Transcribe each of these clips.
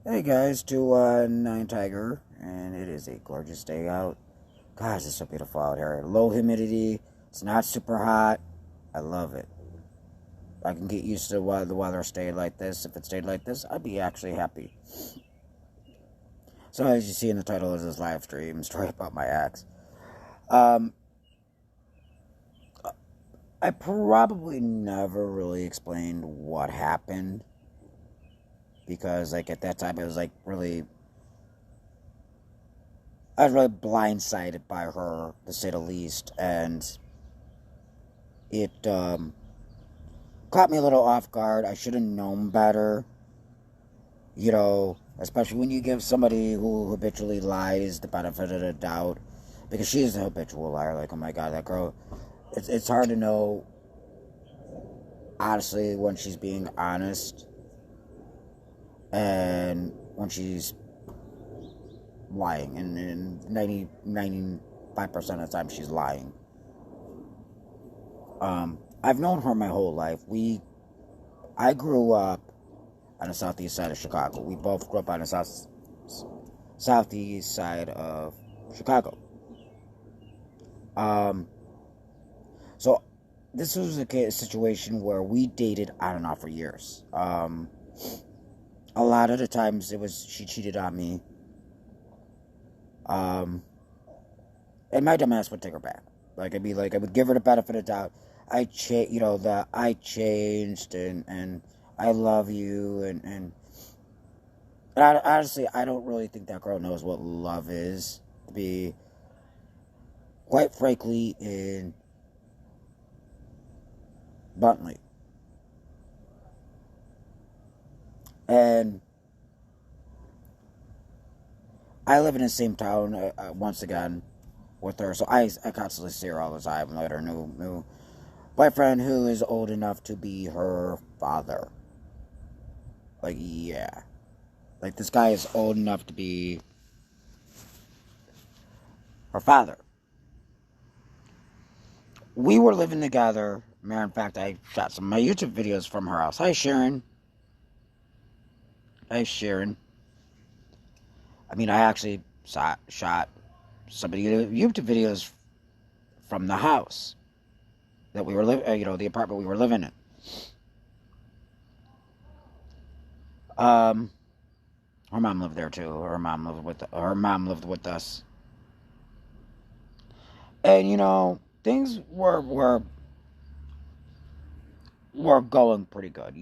Hey guys, to Nine Tiger, and it is a gorgeous day out. Gosh, it's so beautiful out here. Low humidity, it's not super hot. I love it. I can get used to the weather staying like this. If it stayed like this, I'd be actually happy. So as you see in the title of this live stream, story about my ex. Um, I probably never really explained what happened because, like, at that time, it was like I was really blindsided by her, to say the least, and it caught me a little off guard. I should have known better, especially when you give somebody who habitually lies the benefit of the doubt, because she is a habitual liar. Like, oh my god, that girl. It's hard to know, honestly, when she's being honest and when she's lying. And 95% of the time, she's lying. I've known her my whole life. I grew up on the southeast side of Chicago. We both grew up on the southeast side of Chicago. Um, so this was a situation where we dated on and off for years. A lot of the times it was she cheated on me. And my dumb ass would take her back. Like, I would give her the benefit of the doubt. I changed, and I love you, and honestly, I don't really think that girl knows what love is, to be quite frankly and bluntly. And I live in the same town, once again, with her, so I constantly see her all the time, and let her new boyfriend who is old enough to be her father. Like, yeah. Like, this guy is old enough to be her father. We were living together. Matter of fact, I shot some of my YouTube videos from her house. Hi, Sharon. Hi, Sharon. I mean, I actually shot some of the YouTube videos from the house that we were living, the apartment we were living in. Um, her mom lived there too. Her mom lived with us, and things were going pretty good.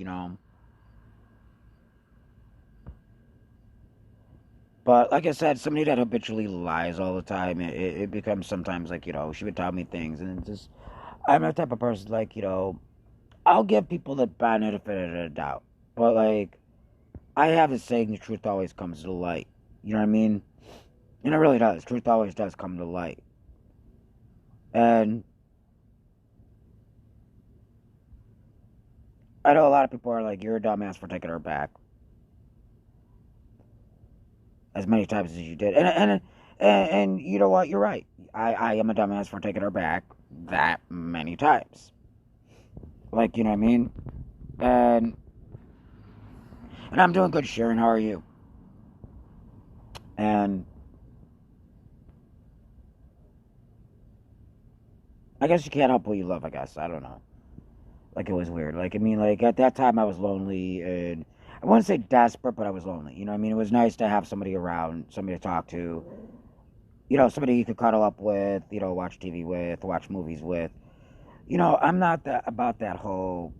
But like I said, somebody that habitually lies all the time, it becomes sometimes like, she would tell me things, and it's just, I'm the type of person, like, I'll give people the benefit of the doubt. But, like, I have a saying, the truth always comes to light. You know what I mean? And it really does. Truth always does come to light. And I know a lot of people are like, you're a dumbass for taking her back as many times as you did. And you know what? You're right. I am a dumbass for taking her back that many times. Like, you know what I mean? And I'm doing good, Sharon. How are you? And I guess you can't help what you love, I guess. I don't know. Like, it was weird. Like, I mean, like, at that time I was lonely, and I wouldn't say desperate, but I was lonely. You know what I mean? It was nice to have somebody around, somebody to talk to. Somebody you could cuddle up with, watch TV with, watch movies with. I'm not about that whole.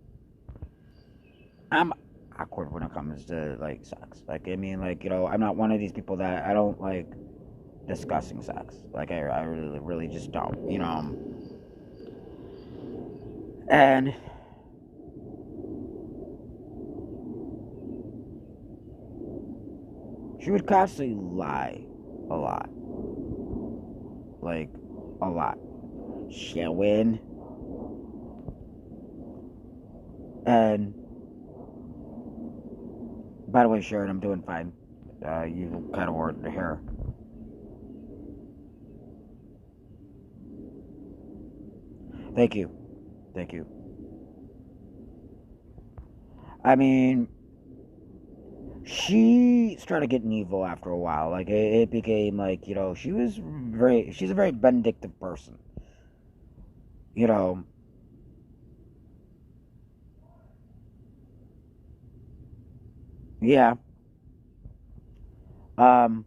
I'm awkward when it comes to, like, sex. Like, I mean, like, I'm not one of these people that I don't like discussing sex. Like, I really, really just don't. And she would constantly lie a lot. Like, a lot. She'll win. And, by the way, Sharon, I'm doing fine. You kind of wore the hair. Thank you. Thank you. I mean, she started getting evil after a while. Like it became like, she's a very vindictive person. You know, yeah. Um,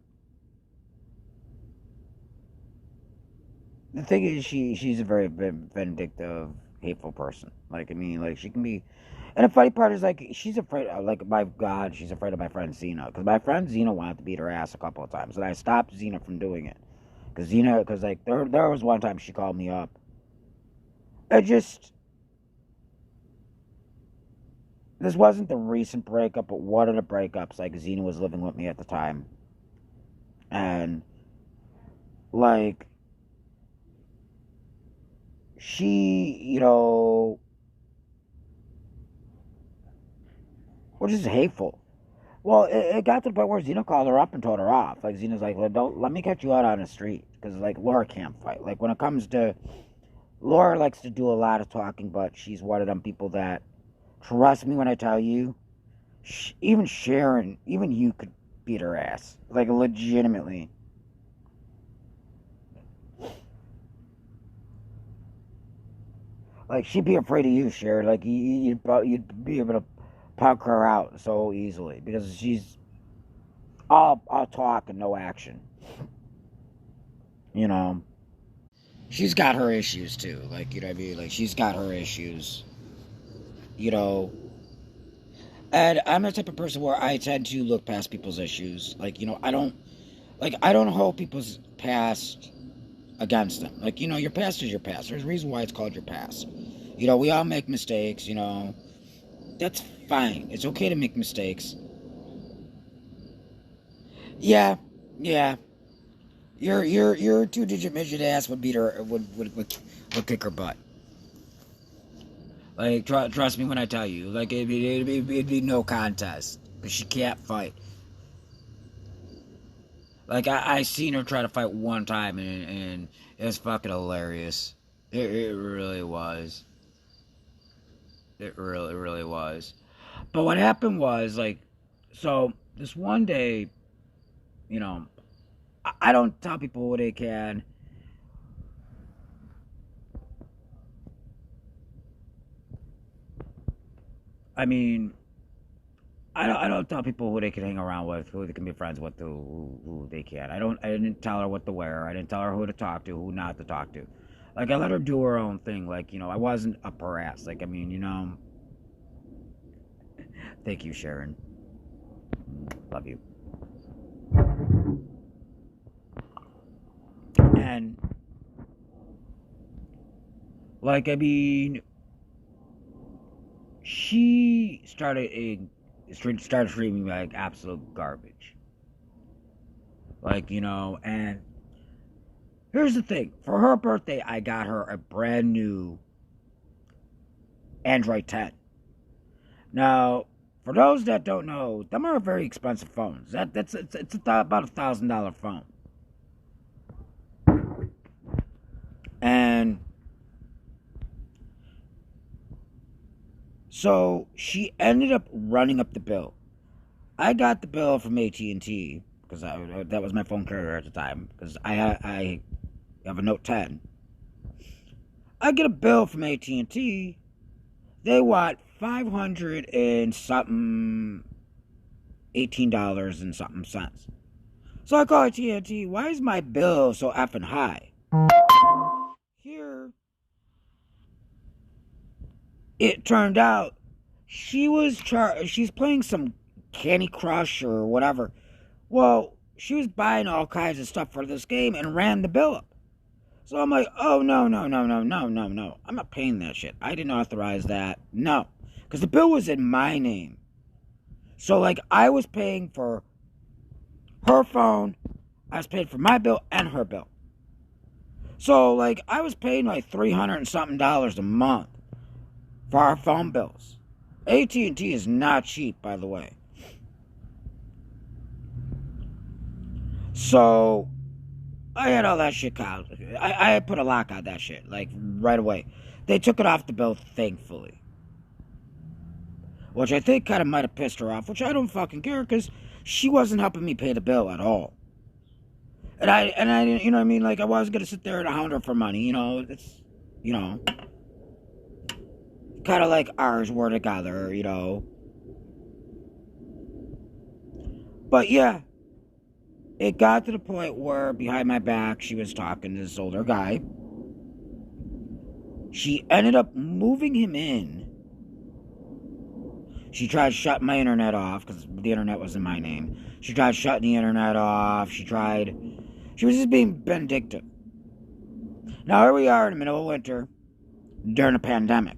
the thing is, she's a very vindictive, hateful person. Like I mean, like she can be. And the funny part is, like, she's afraid. Like, my God, she's afraid of my friend Xena, because my friend Xena wanted to beat her ass a couple of times, and I stopped Xena from doing it. Because like there was one time she called me up. It just This wasn't the recent breakup, but one of the breakups. Like Xena was living with me at the time, and like she, was just hateful. Well, it got to the point where Xena called her up and told her off. Like Xena's like, don't let me catch you out on the street, because like Laura can't fight. Like when it comes to Laura, likes to do a lot of talking, but she's one of them people that, trust me when I tell you, even Sharon, even you could beat her ass. Like legitimately. Like she'd be afraid of you, Sharon. Like you'd be able to punk her out so easily, because she's all talk and no action. You know. She's got her issues too. Like, you know what I mean? Like she's got her issues. You know. And I'm the type of person where I tend to look past people's issues. Like, I don't hold people's past against them. Like, your past is your past. There's a reason why it's called your past. We all make mistakes, That's fine. It's okay to make mistakes. Yeah, yeah. Your 2-digit midget ass would beat her, would kick her butt. Like, trust me when I tell you. Like, it'd be no contest. Because she can't fight. Like, I seen her try to fight one time, and it was fucking hilarious. It really was. It really was. But what happened was, like, so this one day, you know, I don't tell people what they can. I mean, I don't tell people who they can hang around with, who they can be friends with, who they can. I didn't tell her what to wear. I didn't tell her who to talk to, who not to talk to. Like, I let her do her own thing. Like, I wasn't up her ass. Like, I mean, thank you, Sharon. Love you. And, like, I mean, she started treating me like absolute garbage. Like, and here's the thing. For her birthday, I got her a brand new Android 10. Now, for those that don't know, them are very expensive phones. It's about $1,000 phone. And so she ended up running up the bill. I got the bill from AT&T, because that was my phone carrier at the time, because I have a Note 10. I get a bill from AT&T. They want 500 and something, $18 and something cents. So I call AT&T. Why is my bill so effing high? Here, it turned out she's playing some Candy Crush or whatever. Well, she was buying all kinds of stuff for this game and ran the bill up. So I'm like, oh, no, no, no, no, no, no, no. I'm not paying that shit. I didn't authorize that. No. Because the bill was in my name. So, like, I was paying for her phone. I was paying for my bill and her bill. So, like, I was paying like $300 and something a month for our phone bills. AT&T is not cheap, by the way. So, I had all that shit counted. I put a lock on that shit, like, right away. They took it off the bill, thankfully. which I think kind of might have pissed her off, which I don't fucking care because she wasn't helping me pay the bill at all. And I didn't, you know what I mean? Like, I wasn't going to sit there and hound her for money, you know? It's, you know, kind of like ours were together, you know? But yeah, it got to the point where behind my back, she was talking to this older guy. She ended up moving him in. She tried shutting my internet off because the internet was in my name. She tried shutting the internet off. She was just being vindictive. Now, here we are in the middle of winter during a pandemic.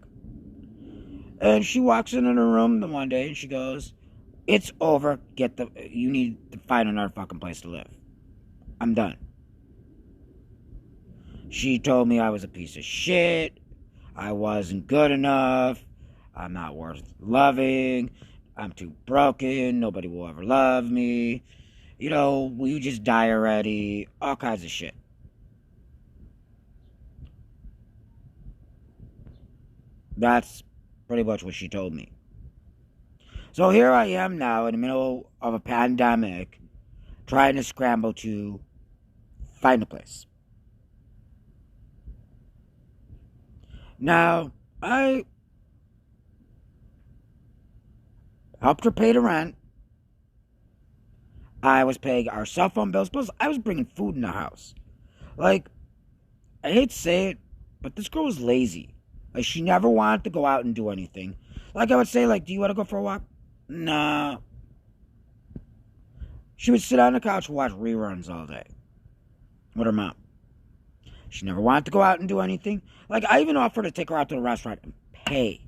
And she walks into the room the one day and she goes, "It's over. You need to find another fucking place to live. I'm done." She told me I was a piece of shit. I wasn't good enough. I'm not worth loving. I'm too broken. Nobody will ever love me. You know, will you just die already? All kinds of shit. That's pretty much what she told me. So here I am now in the middle of a pandemic trying to scramble to find a place. Now, I helped her pay the rent. I was paying our cell phone bills, plus I was bringing food in the house. Like, I hate to say it, but this girl was lazy. Like, she never wanted to go out and do anything. Like, I would say, like, "Do you want to go for a walk?" Nah. She would sit on the couch and watch reruns all day with her mom. She never wanted to go out and do anything. Like, I even offered to take her out to a restaurant and pay.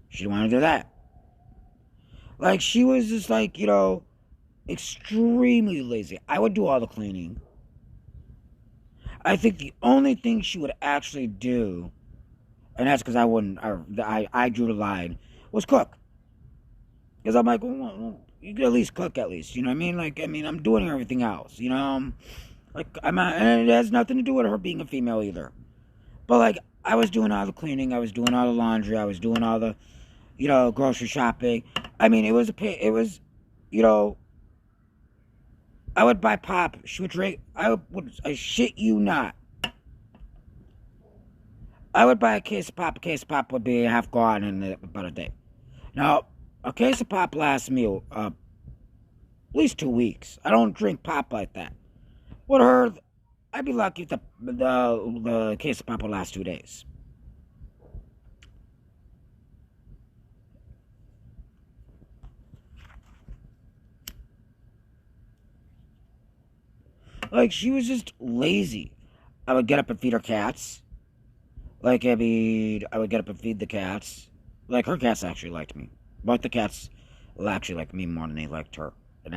She didn't want to do that. Like, she was just like, you know, extremely lazy. I would do all the cleaning. I think the only thing she would actually do, and that's because I wouldn't, I drew the line, was cook. Because I'm like, well, you could at least cook, at least. You know what I mean? Like, I mean, I'm doing everything else, you know? Like, and it has nothing to do with her being a female either. But, like, I was doing all the cleaning, I was doing all the laundry, I was doing all the, you know, grocery shopping. I mean, you know, I would buy pop. She would drink. I shit you not. I would buy a case of pop. A case of pop would be half gone in about a day. Now, a case of pop lasts me at least 2 weeks. I don't drink pop like that. With her, I'd be lucky if the case of pop would last 2 days. Like, she was just lazy. I would get up and feed her cats. Like, I mean, I would get up and feed the cats. Like, her cats actually liked me. Both the cats actually liked me more than they liked her. And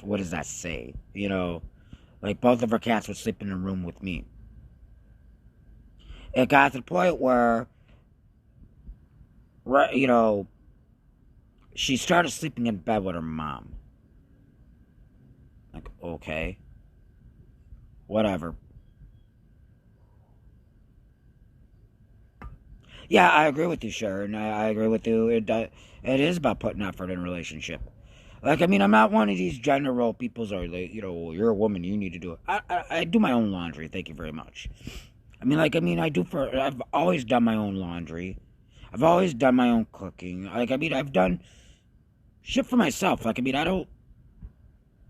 what does that say? You know, like, both of her cats would sleep in a room with me. It got to the point where, you know, she started sleeping in bed with her mom. Like, okay, whatever. Yeah, I agree with you, Sharon. I agree with you. It is about putting effort in a relationship. Like, I mean, I'm not one of these gender role people's or, like, you know, well, you're a woman, you need to do it. I do my own laundry, thank you very much. I've always done my own laundry. I've always done my own cooking. Like, I mean, I've done shit for myself. Like, I mean, I don't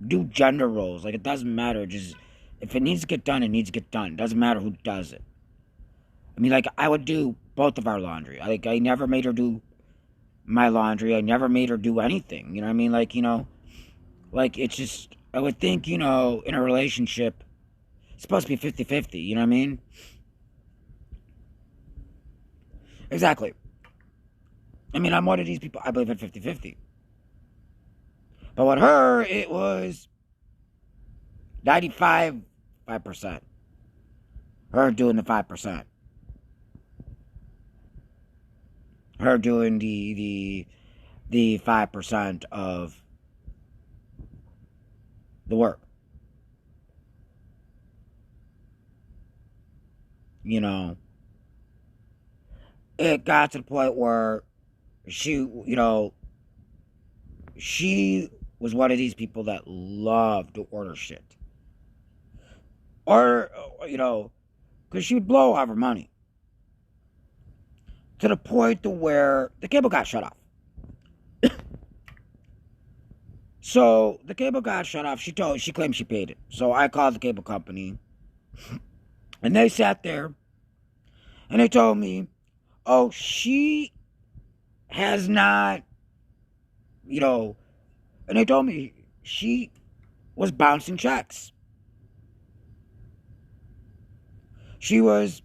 do gender roles. Like, it doesn't matter. Just, if it needs to get done, it needs to get done. It doesn't matter who does it. I mean, like, I would do both of our laundry. Like, I never made her do my laundry. I never made her do anything. You know what I mean? Like, you know, like, it's just, I would think, you know, in a relationship, it's supposed to be 50-50. You know what I mean? Exactly. I mean, I'm one of these people, I believe in 50-50. But with her, it was 5%. Her doing the 5%. Her doing the 5% of the work. You know, it got to the point where she, she was one of these people that loved to order shit. Or, because she would blow all her money. To the point to where the cable got shut off. So the cable got shut off. She claimed she paid it. So I called the cable company, and they sat there, and they told me, "Oh, she has not, and they told me she was bouncing checks. She was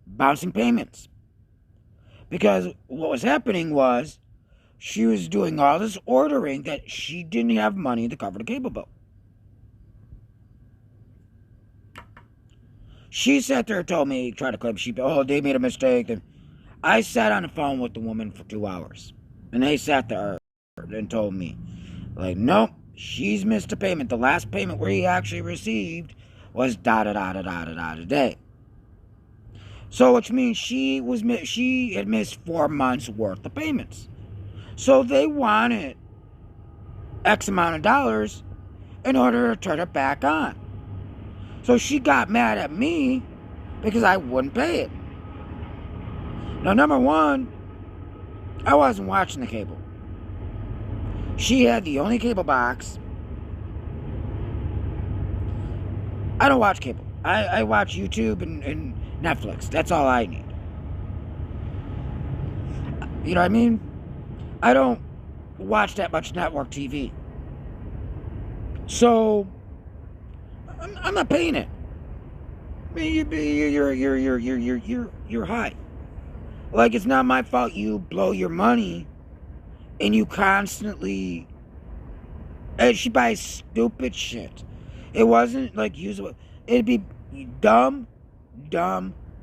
bouncing payments because what was happening was." She was doing all this ordering that she didn't have money to cover the cable bill. She sat there and told me, tried to claim they made a mistake. And I sat on the phone with the woman for 2 hours. And they sat there and told me, like, nope, she's missed a payment. The last payment we actually received was day. So which means she had missed 4 months worth of payments. So they wanted X amount of dollars in order to turn it back on. So she got mad at me because I wouldn't pay it. Now, number one, I wasn't watching the cable. She had the only cable box. I don't watch cable. I watch YouTube and Netflix. That's all I need. You know what I mean? I don't watch that much network TV. So, I'm not paying it. I mean, you're high. Like, it's not my fault you blow your money and you constantly, and she buys stupid shit. It wasn't like usable. It'd be dumb,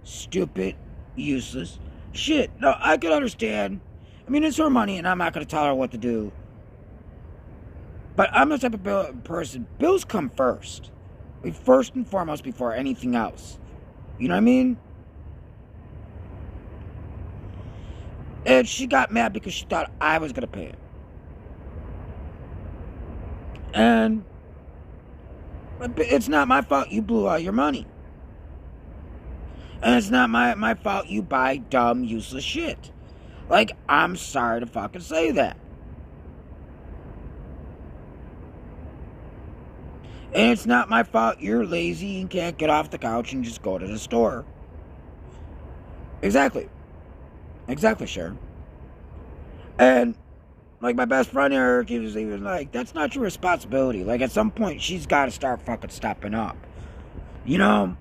stupid, useless shit. No, I could understand. I mean, it's her money, and I'm not going to tell her what to do. But I'm the type of person, bills come first. First and foremost before anything else. You know what I mean? And she got mad because she thought I was going to pay it. And it's not my fault you blew all your money. And it's not my fault you buy dumb, useless shit. Like, I'm sorry to fucking say that. And it's not my fault you're lazy and can't get off the couch and just go to the store. Exactly. Exactly, sure. And, like, my best friend Eric, he was even like, that's not your responsibility. Like, at some point, she's got to start fucking stepping up. You know?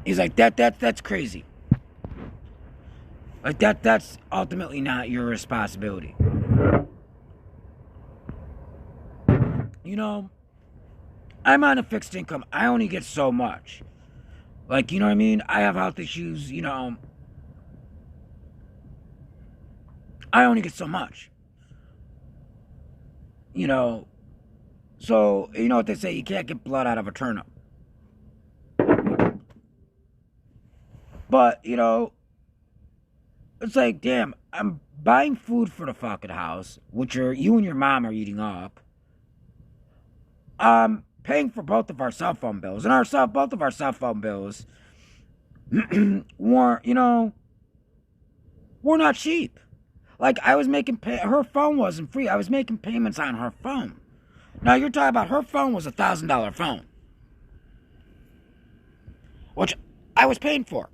He's like, that's crazy. Like, that's ultimately not your responsibility. You know, I'm on a fixed income. I only get so much. Like, you know what I mean? I have health issues, you know. I only get so much. You know. So, you know what they say? You can't get blood out of a turnip. But, you know, it's like, damn, I'm buying food for the fucking house, which you and your mom are eating up. Paying for both of our cell phone bills. And both of our cell phone bills weren't, you know, we're not cheap. Like, I was making, her phone wasn't free. I was making payments on her phone. Now, you're talking about her phone was $1,000 phone. Which I was paying for.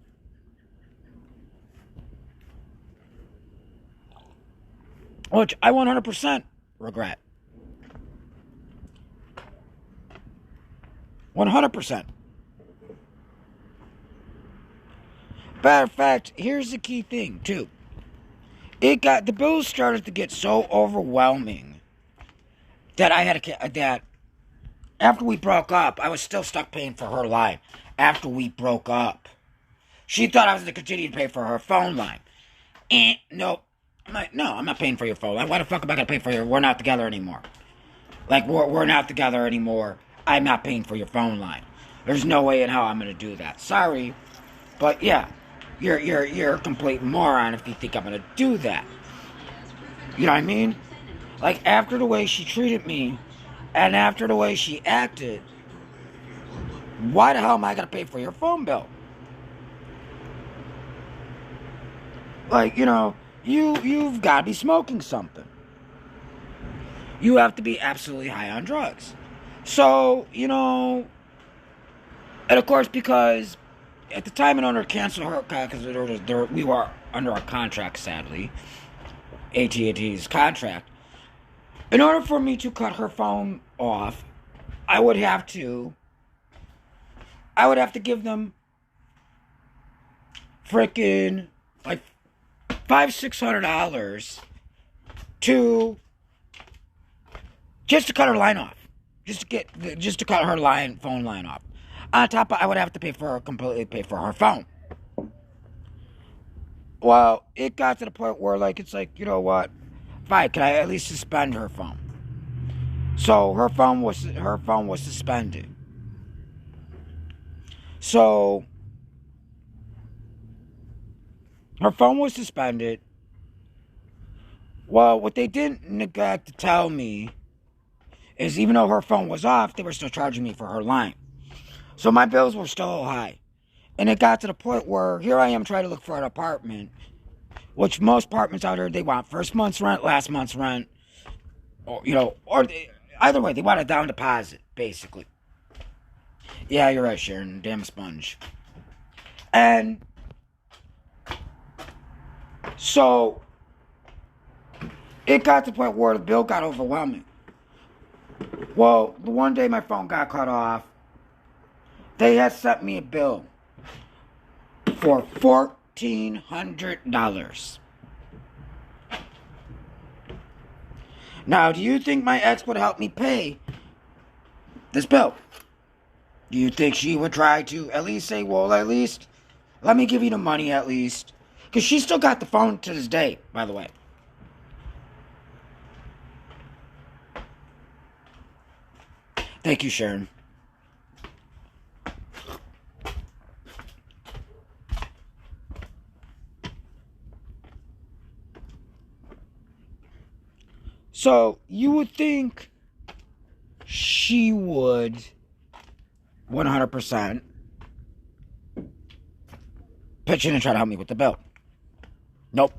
Which I 100% regret. 100%. Matter of fact, here's the key thing, too. The bills started to get so overwhelming that that after we broke up, I was still stuck paying for her line. After we broke up. She thought I was going to continue to pay for her phone line. Nope. I'm like, no, I'm not paying for your phone line. Why the fuck am I going to pay for your... We're not together anymore. Like, we're not together anymore. I'm not paying for your phone line. There's no way in hell I'm going to do that. Sorry. But, yeah. You're a complete moron if you think I'm gonna do that. You know what I mean? Like, after the way she treated me, and after the way she acted, why the hell am I gonna pay for your phone bill? Like, you've got to be smoking something. You have to be absolutely high on drugs. So, and of course, because at the time in order to cancel her, because we were under a contract, sadly, AT&T's contract. In order for me to cut her phone off, I would have to give them freaking like $500-$600 to just to cut her line off, just to cut her phone line off. On top of, I would have to completely pay for her phone. Well, it got to the point where, like, it's like, you know what? Fine, can I at least suspend her phone? So her phone was suspended. So her phone was suspended. Well, what they didn't neglect to tell me is, even though her phone was off, they were still charging me for her line. So my bills were still high. And it got to the point where here I am trying to look for an apartment, which most apartments out there, they want first month's rent, last month's rent, or, either way, they want a down deposit, basically. Yeah, you're right, Sharon. Damn sponge. And so it got to the point where the bill got overwhelming. Well, the one day my phone got cut off, they had sent me a bill for $1,400. Now, do you think my ex would help me pay this bill? Do you think she would try to at least say, well, at least let me give you the money at least? Because she still got the phone to this day, by the way. Thank you, Sharon. So, you would think she would 100% pitch in and try to help me with the bill. Nope.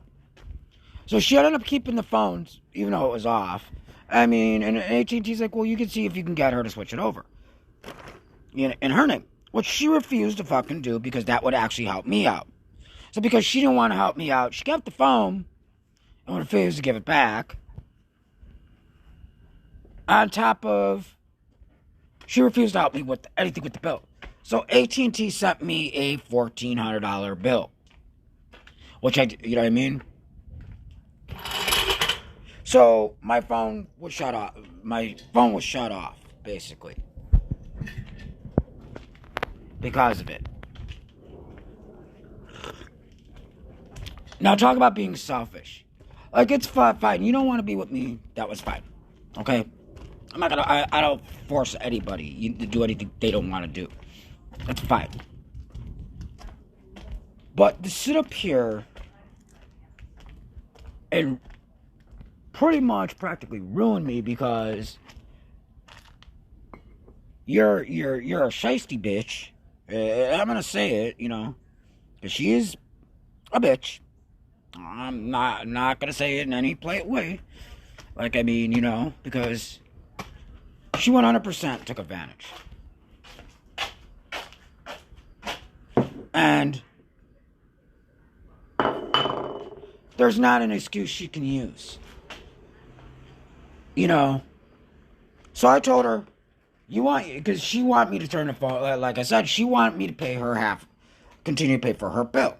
So she ended up keeping the phones, even though it was off. I mean, and AT&T's like, well, you can see if you can get her to switch it over in her name, which she refused to fucking do because that would actually help me out. So because she didn't want to help me out, she kept the phone and refused to give it back. On top of, she refused to help me with anything with the bill. So AT&T sent me a $1,400 bill, which you know what I mean? So my phone was shut off. My phone was shut off, basically, because of it. Now talk about being selfish. Like, it's fine. You don't want to be with me. That was fine. Okay? I'm not gonna. I don't force anybody to do anything they don't want to do. That's fine. But to sit up here and pretty much practically ruin me because you're a shiesty bitch. I'm gonna say it, because she is a bitch. I'm not gonna say it in any polite way. Like, I mean, because she 100% took advantage. And there's not an excuse she can use. So I told her, because she wanted me to turn the phone, like I said, she wanted me to pay her continue to pay for her bill.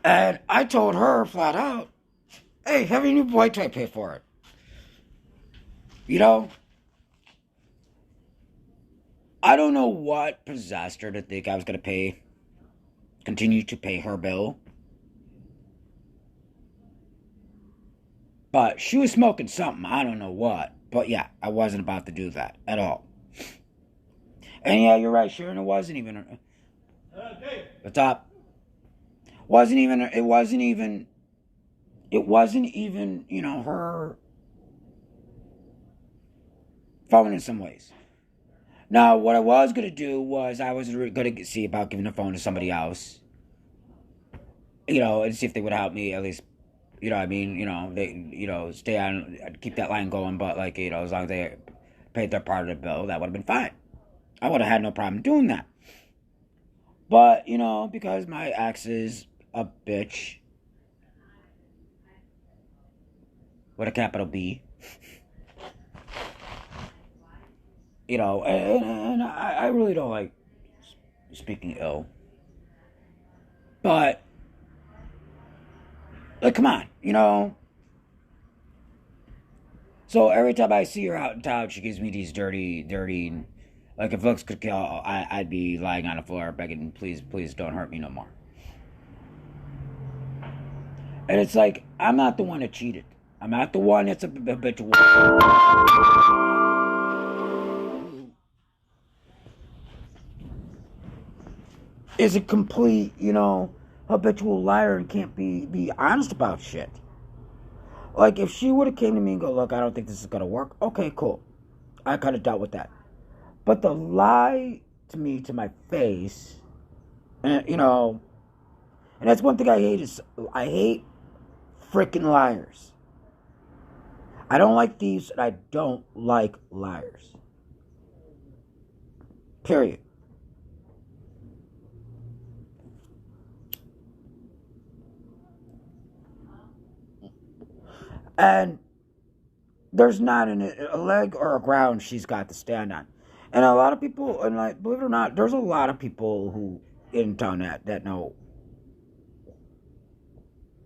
And I told her flat out, hey, have your new boy try to pay for it. I don't know what possessed her to think I was going to continue to pay her bill. But she was smoking something, I don't know what. But yeah, I wasn't about to do that at all. And yeah, you're right, Sharon. It wasn't even the top. Wasn't even. It wasn't even. It wasn't even. You know, her phone in some ways. Now, what I was gonna do was I was gonna see about giving the phone to somebody else. You know, and see if they would help me at least. You know, what I mean, you know, they, you know, stay on, keep that line going. But like, you know, as long as they paid their part of the bill, that would have been fine. I would have had no problem doing that. But, you know, because my ex is a bitch with a capital B, you know, and I really don't like speaking ill. But, like, come on, you know. So every time I see her out in town, she gives me these dirty, like if looks could kill, I'd be lying on the floor begging, please don't hurt me no more. And it's like, I'm not the one that cheated. I'm not the one that's a habitual. Is a complete, you know, habitual liar and can't be honest about shit. Like if she would have came to me and go, look, I don't think this is gonna work. Okay, cool. I kind of dealt with that. But the lie to me to my face, and you know, and that's one thing I hate is I hate freaking liars. I don't like thieves and I don't like liars. Period. And there's not a leg or a ground she's got to stand on. And a lot of people, and like, believe it or not, there's a lot of people who in town that know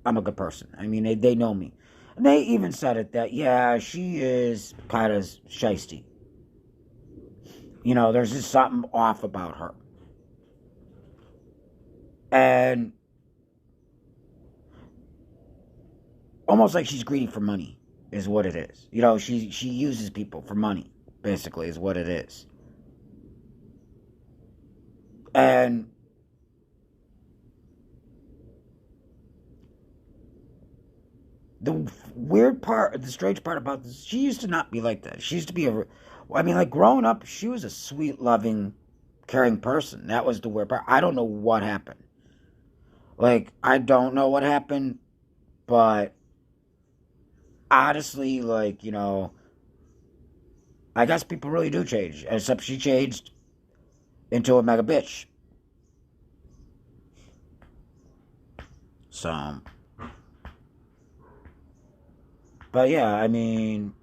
I'm a good person. I mean, they know me. And they even said it that, yeah, she is kind of shisty. You know, there's just something off about her. And almost like she's greedy for money is what it is. You know, she uses people for money, basically, is what it is. And the weird part, the strange part about this, she used to not be like that. She used to be I mean, like growing up, she was a sweet, loving, caring person. That was the weird part. I don't know what happened. Like, I don't know what happened, but honestly, like, you know, I guess people really do change. Except she changed into a mega bitch. So, but yeah, I mean,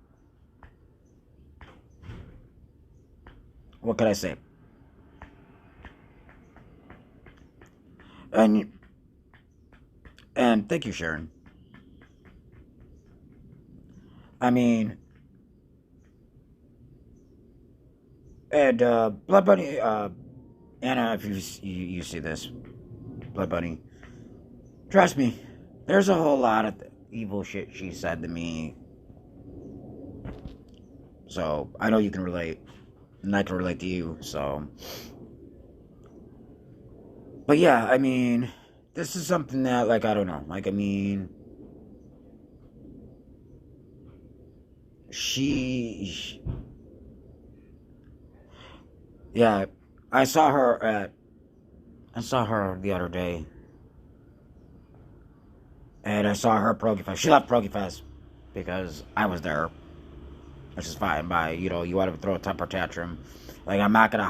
what can I say? And thank you, Sharon. I mean, and Blood Bunny, Anna, if you see this, Blood Bunny, trust me, there's a whole lot of evil shit she said to me. So I know you can relate, and I can relate to you. So, but yeah, I mean, this is something that, like, I don't know. Like, I mean, she yeah, I saw her the other day, and I saw her at Proggy Fest. She left Proggy Fest because I was there, which is fine. By you know, you want to throw a temper tantrum, like I'm not gonna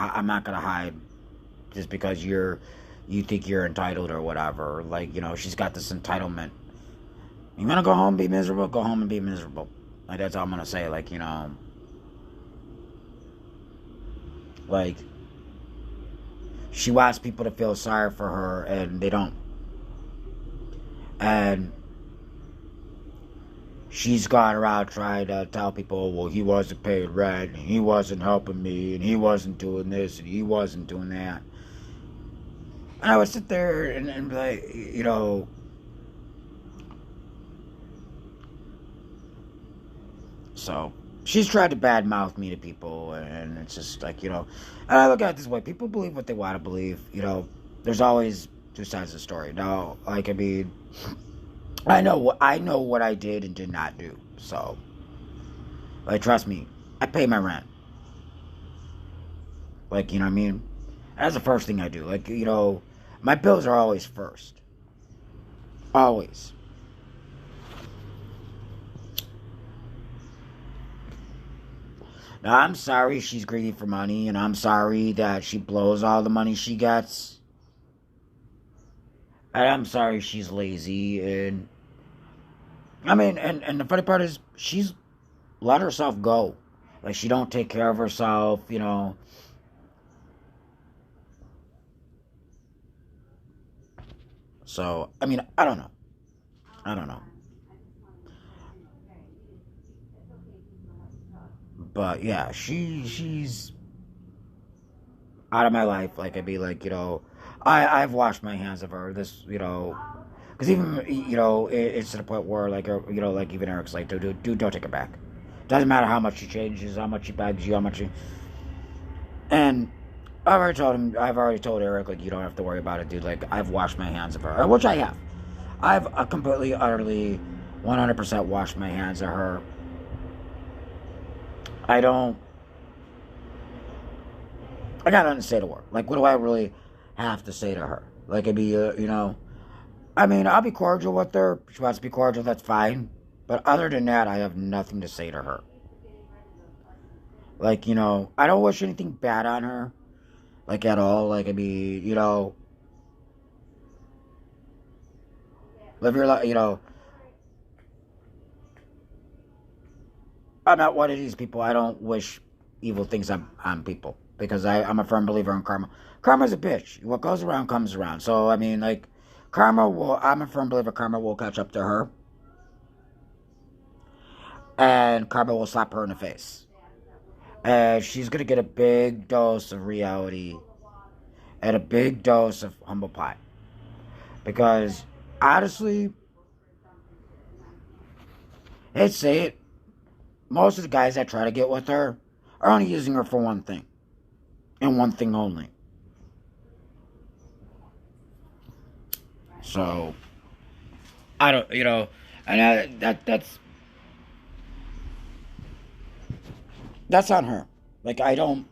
hide just because you think you're entitled or whatever. Like you know, she's got this entitlement. You wanna go home, be miserable? Go home and be miserable. Like that's all I'm gonna say. Like you know, like she wants people to feel sorry for her, and they don't. And she's gone around trying to tell people, well, he wasn't paying rent, and he wasn't helping me, and he wasn't doing this, and he wasn't doing that. And I would sit there and be like, you know, so she's tried to badmouth me to people, and it's just like, and I look at it this way: people believe what they want to believe. There's always two sides of the story. Now, like, I mean, I know what I did and did not do. So, like, trust me, I pay my rent. Like, you know what I mean? That's the first thing I do. Like, my bills are always first. Always. Now, I'm sorry she's greedy for money, and I'm sorry that she blows all the money she gets. And I'm sorry she's lazy, and I mean, and the funny part is she's let herself go. Like, she don't take care of herself. So, I mean, I don't know. I don't know. But yeah, she's out of my life. Like, I'd be like, I've washed my hands of her. Because even it's to the point where like even Eric's like, dude, don't take it back. Doesn't matter how much she changes, how much she begs you, how much she. And I've already told Eric, like, you don't have to worry about it, dude. Like, I've washed my hands of her, which I have. I've completely, utterly, 100% washed my hands of her. I don't. I got nothing to say to her. Like, what do I really have to say to her? Like, it'd be, I mean, I'll be cordial with her. If she wants to be cordial, that's fine. But other than that, I have nothing to say to her. Like, I don't wish anything bad on her. Like, at all. Like, I mean, live your life. I'm not one of these people. I don't wish evil things on people. Because I'm a firm believer in karma. Karma's a bitch. What goes around comes around. So, I mean, like, I'm a firm believer karma will catch up to her. And karma will slap her in the face. And she's going to get a big dose of reality and a big dose of humble pie. Because, honestly, I'd say it, most of the guys that try to get with her are only using her for one thing. And one thing only. So, I don't, and that's on her. Like, I don't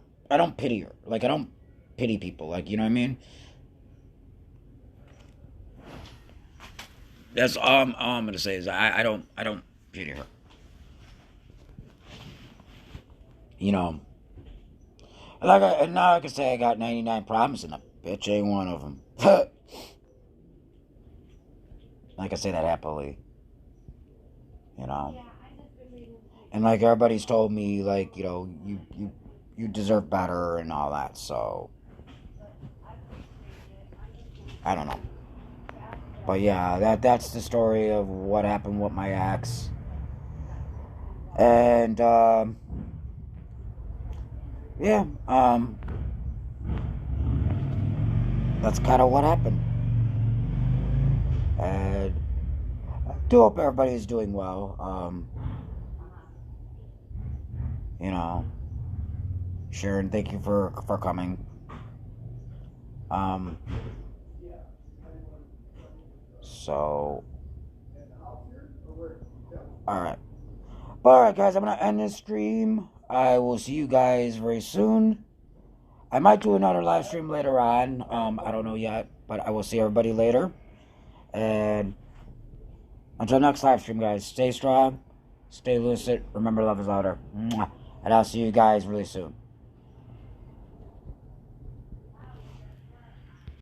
pity her. Like, I don't pity people. Like, you know what I mean? That's all I'm gonna say is I don't pity her. You know, and now I can say I got 99 problems and a bitch ain't one of them. I can say that happily. You know, and like everybody's told me, like, you deserve better and all that. So I don't know. But yeah, that's the story of what happened with my ex. And yeah, that's kind of what happened. And I do hope everybody's doing well. You know, Sharon, thank you for coming. Um, so all right. But all right, guys, I'm gonna end this stream. I will see you guys very soon. I might do another live stream later on. I don't know yet, but I will see everybody later. And until next live stream, guys, stay strong, stay lucid. Remember, love is louder. And I'll see you guys really soon.